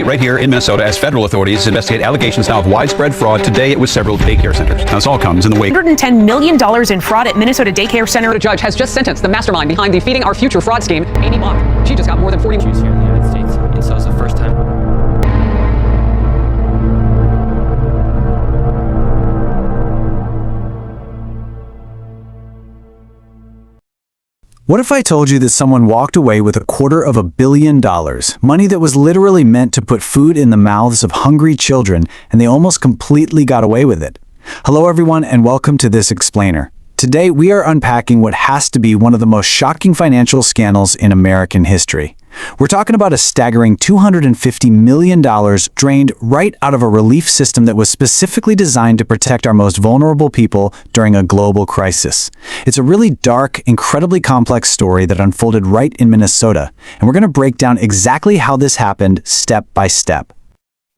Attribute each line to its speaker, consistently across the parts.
Speaker 1: Right here in Minnesota, as federal authorities investigate allegations now of widespread fraud. Today, it was several daycare centers. Now, this all comes in the wake.
Speaker 2: $110 million in fraud at Minnesota daycare center.
Speaker 3: The judge has just sentenced the mastermind behind the Feeding Our Future fraud scheme, Amy Bach. She just got more than 40
Speaker 4: Jews here in the United States, and so it's the first time.
Speaker 5: What if I told you that someone walked away with $250 million, money that was literally meant to put food in the mouths of hungry children, and they almost completely got away with it? Hello everyone, and welcome to This Explainer. Today we are unpacking what has to be one of the most shocking financial scandals in American history. We're talking about a staggering $250 million drained right out of a relief system that was specifically designed to protect our most vulnerable people during a global crisis. It's a really dark, incredibly complex story that unfolded right in Minnesota, and we're going to break down exactly how this happened step by step.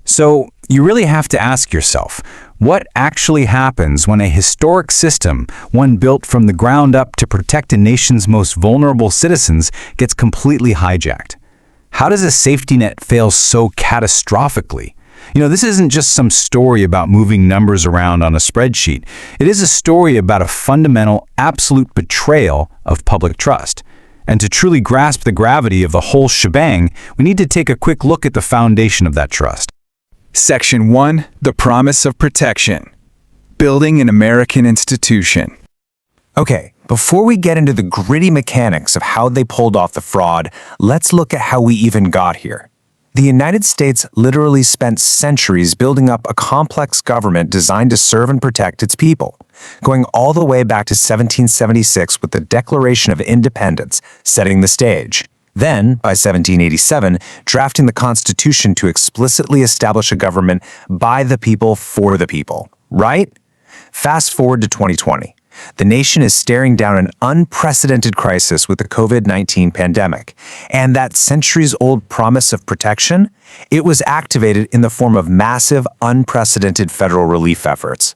Speaker 6: So, you really have to ask yourself, what actually happens when a historic system, one built from the ground up to protect a nation's most vulnerable citizens, gets completely hijacked? How does a safety net fail so catastrophically? This isn't just some story about moving numbers around on a spreadsheet. It is a story about a fundamental, absolute betrayal of public trust. And to truly grasp the gravity of the whole shebang, we need to take a quick look at the foundation of that trust.
Speaker 7: Section 1. The Promise of Protection. Building an American Institution.
Speaker 8: Okay, before we get into the gritty mechanics of how they pulled off the fraud, let's look at how we even got here. The United States literally spent centuries building up a complex government designed to serve and protect its people, going all the way back to 1776 with the Declaration of Independence, setting the stage. Then, by 1787, drafting the Constitution to explicitly establish a government by the people for the people, right? Fast forward to 2020. The nation is staring down an unprecedented crisis with the COVID-19 pandemic, and that centuries-old promise of protection, it was activated in the form of massive, unprecedented federal relief efforts.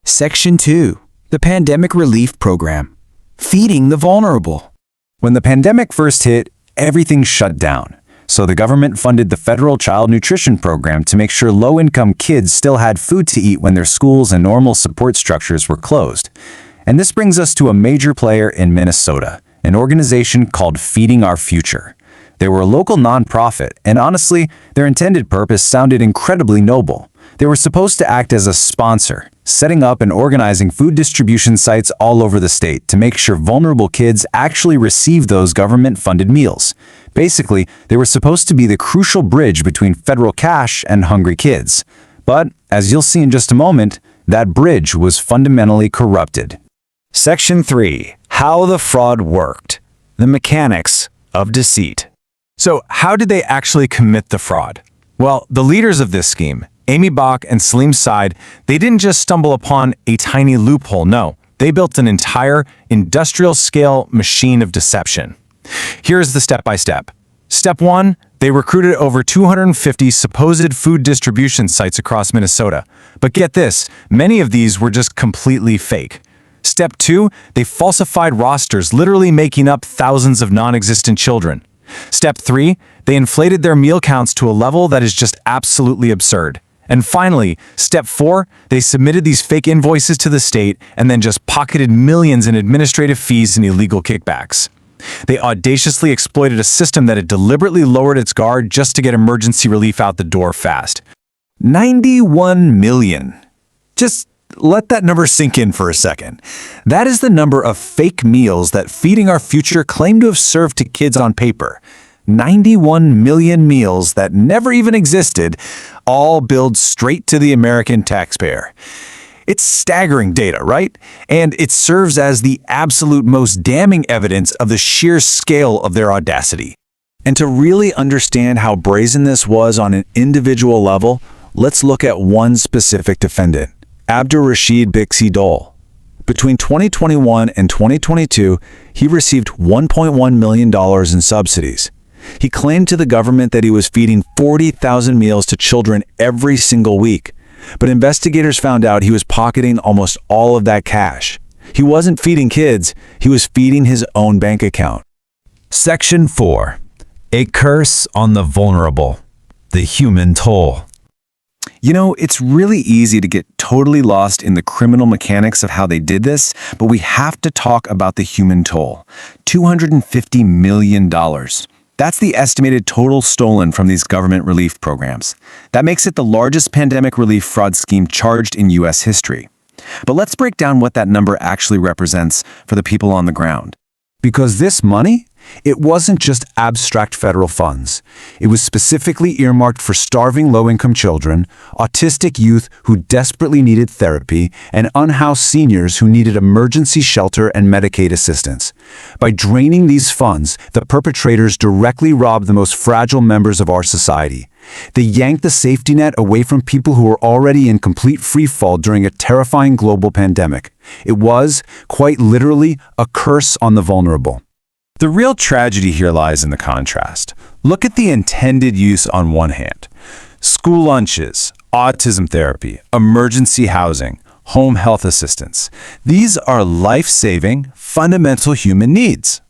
Speaker 5: Section 2. The Pandemic Relief Program. Feeding the vulnerable.
Speaker 6: When the pandemic first hit, everything shut down. So the government funded the federal child nutrition program to make sure low-income kids still had food to eat when their schools and normal support structures were closed. And this brings us to a major player in Minnesota, an organization called Feeding Our Future. They were a local nonprofit, and honestly, their intended purpose sounded incredibly noble. They were supposed to act as a sponsor, setting up and organizing food distribution sites all over the state to make sure vulnerable kids actually received those government-funded meals. Basically, they were supposed to be the crucial bridge between federal cash and hungry kids. But, as you'll see in just a moment, that bridge was fundamentally corrupted.
Speaker 5: Section 3. How the fraud worked. The mechanics of deceit.
Speaker 8: So, how did they actually commit the fraud? Well, the leaders of this scheme, Amy Bach and Salim Said, they didn't just stumble upon a tiny loophole, no. They built an entire industrial-scale machine of deception. Here's the step-by-step. Step 1, they recruited over 250 supposed food distribution sites across Minnesota. But get this, many of these were just completely fake. Step 2, they falsified rosters, literally making up thousands of non-existent children. Step 3, they inflated their meal counts to a level that is just absolutely absurd. And finally, Step 4, they submitted these fake invoices to the state and then just pocketed millions in administrative fees and illegal kickbacks. They audaciously exploited a system that had deliberately lowered its guard just to get emergency relief out the door fast. 91 million. Just let that number sink in for a second. That is the number of fake meals that Feeding Our Future claimed to have served to kids on paper. 91 million meals that never even existed, all billed straight to the American taxpayer. It's staggering data, right? And it serves as the absolute most damning evidence of the sheer scale of their audacity.
Speaker 5: And to really understand how brazen this was on an individual level, let's look at one specific defendant, Abdur-Rashid Bixi Dole. Between 2021 and 2022, he received $1.1 million in subsidies. He claimed to the government that he was feeding 40,000 meals to children every single week. But investigators found out he was pocketing almost all of that cash. He wasn't feeding kids, he was feeding his own bank account.
Speaker 6: Section 4. A curse on the vulnerable.
Speaker 8: the human toll.
Speaker 6: You know, it's really easy to get totally lost in the criminal mechanics of how they did this, but we have to talk about the human toll. $250 million. That's the estimated total stolen from these government relief programs. That makes it the largest pandemic relief fraud scheme charged in U.S. history. But let's break down what that number actually represents for the people on the ground.
Speaker 5: Because this money, it wasn't just abstract federal funds. It was specifically earmarked for starving low-income children, autistic youth who desperately needed therapy, and unhoused seniors who needed emergency shelter and Medicaid assistance. By draining these funds, the perpetrators directly robbed the most fragile members of our society. They yanked the safety net away from people who were already in complete freefall during a terrifying global pandemic. It was, quite literally, a curse on the vulnerable.
Speaker 8: The real tragedy here lies in the contrast. Look at the intended use on one hand. School lunches, autism therapy, emergency housing, home health assistance. These are life-saving, fundamental human needs.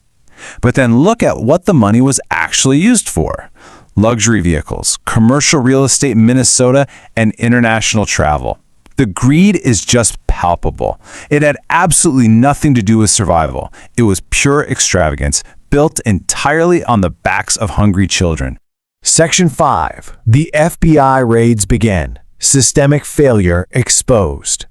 Speaker 8: But then look at what the money was actually used for. Luxury vehicles, commercial real estate in Minnesota, and international travel. The greed is just palpable. It had absolutely nothing to do with survival. It was pure extravagance, built entirely on the backs of hungry children.
Speaker 5: Section 5. The FBI raids begin. Systemic failure exposed.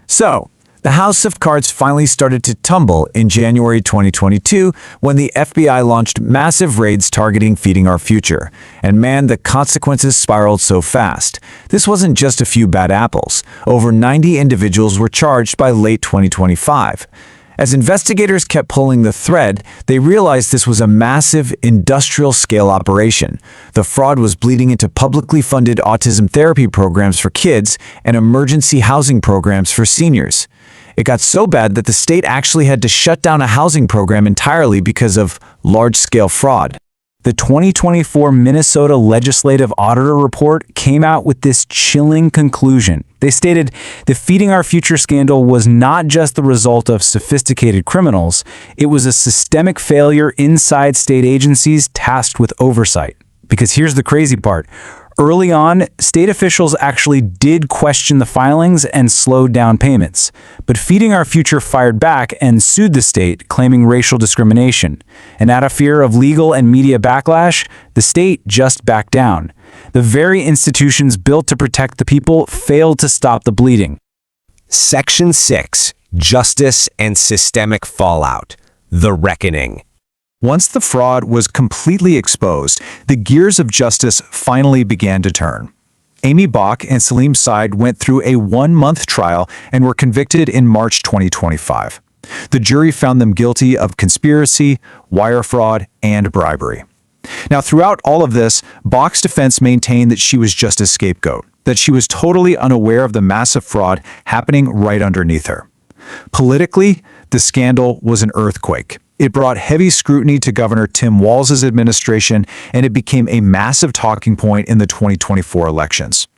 Speaker 5: So, the house of cards finally started to tumble in January 2022 when the FBI launched massive raids targeting Feeding Our Future. And man, the consequences spiraled so fast. This wasn't just a few bad apples. Over 90 individuals were charged by late 2025. As investigators kept pulling the thread, they realized this was a massive industrial-scale operation. The fraud was bleeding into publicly funded autism therapy programs for kids and emergency housing programs for seniors. It got so bad that the state actually had to shut down a housing program entirely because of large-scale fraud. The 2024 Minnesota Legislative Auditor Report came out with this chilling conclusion. They stated, the Feeding Our Future scandal was not just the result of sophisticated criminals, it was a systemic failure inside state agencies tasked with oversight. Because here's the crazy part. Early on, state officials actually did question the filings and slowed down payments. But Feeding Our Future fired back and sued the state, claiming racial discrimination. And out of fear of legal and media backlash, the state just backed down. The very institutions built to protect the people failed to stop the bleeding.
Speaker 9: Section 6. Justice and Systemic Fallout. The Reckoning.
Speaker 5: Once the fraud was completely exposed, the gears of justice finally began to turn. Amy Bach and Salim Said went through a 1-month trial and were convicted in March 2025. The jury found them guilty of conspiracy, wire fraud, and bribery. Now, throughout all of this, Bach's defense maintained that she was just a scapegoat, that she was totally unaware of the massive fraud happening right underneath her. Politically, the scandal was an earthquake. It brought heavy scrutiny to Governor Tim Walz's administration, and it became a massive talking point in the 2024 elections.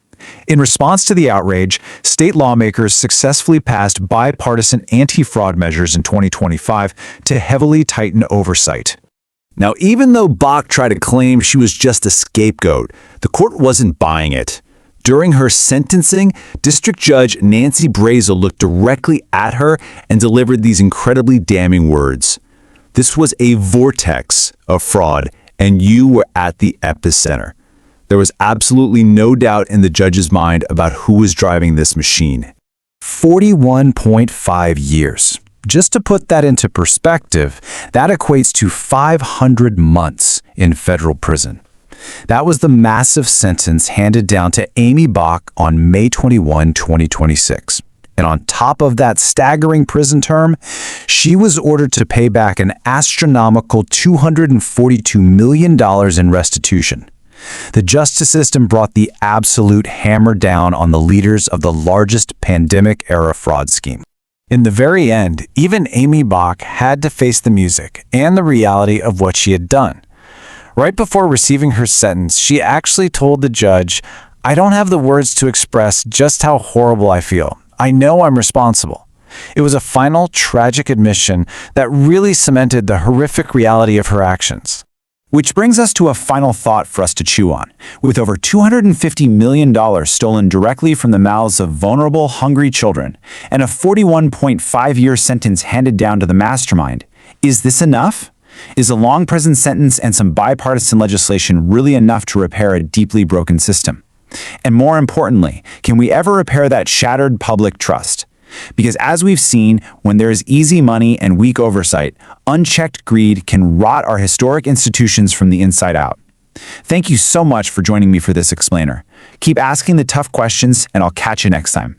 Speaker 5: In response to the outrage, state lawmakers successfully passed bipartisan anti-fraud measures in 2025 to heavily tighten oversight.
Speaker 10: Now, even though Bach tried to claim she was just a scapegoat, the court wasn't buying it. During her sentencing, District Judge Nancy Brazel looked directly at her and delivered these incredibly damning words. This was a vortex of fraud, and you were at the epicenter. There was absolutely no doubt in the judge's mind about who was driving this machine.
Speaker 5: 41.5 years. Just to put that into perspective, that equates to 500 months in federal prison. That was the massive sentence handed down to Amy Bach on May 21, 2026. And on top of that staggering prison term, she was ordered to pay back an astronomical $242 million in restitution. The justice system brought the absolute hammer down on the leaders of the largest pandemic-era fraud scheme. In the very end, even Amy Bach had to face the music and the reality of what she had done. Right before receiving her sentence, she actually told the judge, "I don't have the words to express just how horrible I feel. I know I'm responsible." It was a final, tragic admission that really cemented the horrific reality of her actions.
Speaker 6: Which brings us to a final thought for us to chew on. With over $250 million stolen directly from the mouths of vulnerable, hungry children, and a 41.5-year sentence handed down to the mastermind, is this enough? Is a long prison sentence and some bipartisan legislation really enough to repair a deeply broken system? And more importantly, can we ever repair that shattered public trust? Because as we've seen, when there is easy money and weak oversight, unchecked greed can rot our historic institutions from the inside out. Thank you so much for joining me for this explainer. Keep asking the tough questions, and I'll catch you next time.